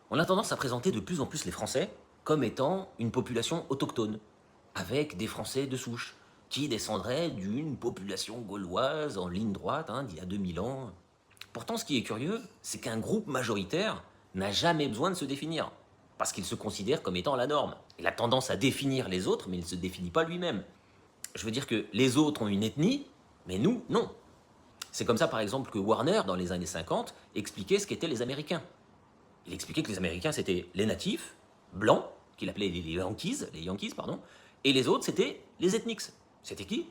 On a tendance à présenter de plus en plus les Français comme étant une population autochtone, avec des Français de souche, qui descendraient d'une population gauloise en ligne droite d'il y a 2000 ans. Pourtant, ce qui est curieux, c'est qu'un groupe majoritaire n'a jamais besoin de se définir, parce qu'il se considère comme étant la norme. Il a tendance à définir les autres, mais il ne se définit pas lui-même. Je veux dire que les autres ont une ethnie, mais nous, non. C'est comme ça, par exemple, que Warner, dans les années 50, expliquait ce qu'étaient les Américains. Il expliquait que les Américains, c'était les natifs, blancs, qu'il appelait les Yankees, pardon, et les autres, c'était les ethnics. C'était qui?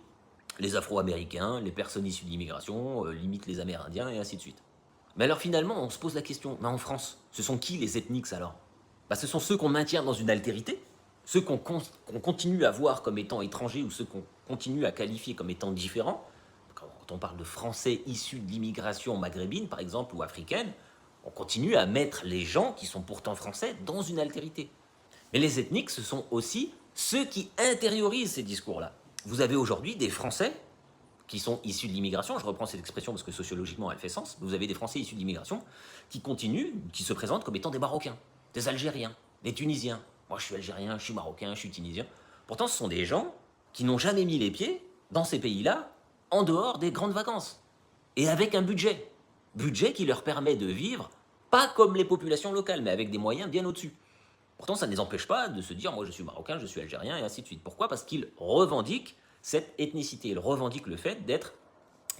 Les Afro-Américains, les personnes issues de l'immigration, limite les Amérindiens, et ainsi de suite. Mais alors finalement, on se pose la question, mais en France, ce sont qui les ethnics alors? Ce sont ceux qu'on maintient dans une altérité, ceux qu'on continue à voir comme étant étrangers ou ceux qu'on continue à qualifier comme étant différents. Quand on parle de Français issus de l'immigration maghrébine, par exemple, ou africaine, on continue à mettre les gens qui sont pourtant français dans une altérité. Mais les ethniques, ce sont aussi ceux qui intériorisent ces discours-là. Vous avez aujourd'hui des Français qui sont issus de l'immigration, je reprends cette expression parce que sociologiquement elle fait sens, vous avez des Français issus de l'immigration qui continuent, qui se présentent comme étant des Marocains, des Algériens, des Tunisiens. Moi je suis Algérien, je suis Marocain, je suis Tunisien. Pourtant ce sont des gens qui n'ont jamais mis les pieds dans ces pays-là en dehors des grandes vacances. Et avec un budget. Budget qui leur permet de vivre, pas comme les populations locales, mais avec des moyens bien au-dessus. Pourtant, ça ne les empêche pas de se dire, moi je suis marocain, je suis algérien, et ainsi de suite. Pourquoi? Parce qu'ils revendiquent cette ethnicité, ils revendiquent le fait d'être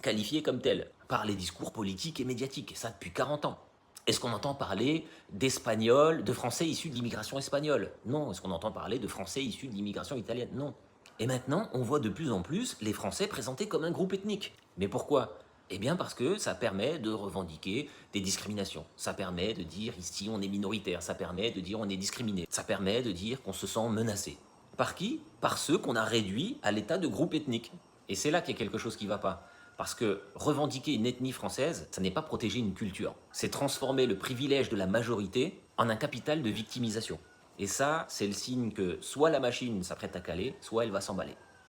qualifiés comme tels, par les discours politiques et médiatiques, et ça depuis 40 ans. Est-ce qu'on entend parler d'Espagnols, de Français issus de l'immigration espagnole? Non. Est-ce qu'on entend parler de Français issus de l'immigration italienne? Non. Et maintenant, on voit de plus en plus les Français présentés comme un groupe ethnique. Mais pourquoi? Eh bien parce que ça permet de revendiquer des discriminations. Ça permet de dire ici on est minoritaire. Ça permet de dire on est discriminé. Ça permet de dire qu'on se sent menacé. Par qui? Par ceux qu'on a réduits à l'état de groupe ethnique. Et c'est là qu'il y a quelque chose qui ne va pas. Parce que revendiquer une ethnie française, ça n'est pas protéger une culture. C'est transformer le privilège de la majorité en un capital de victimisation. Et ça, c'est le signe que soit la machine s'apprête à caler, soit elle va s'emballer.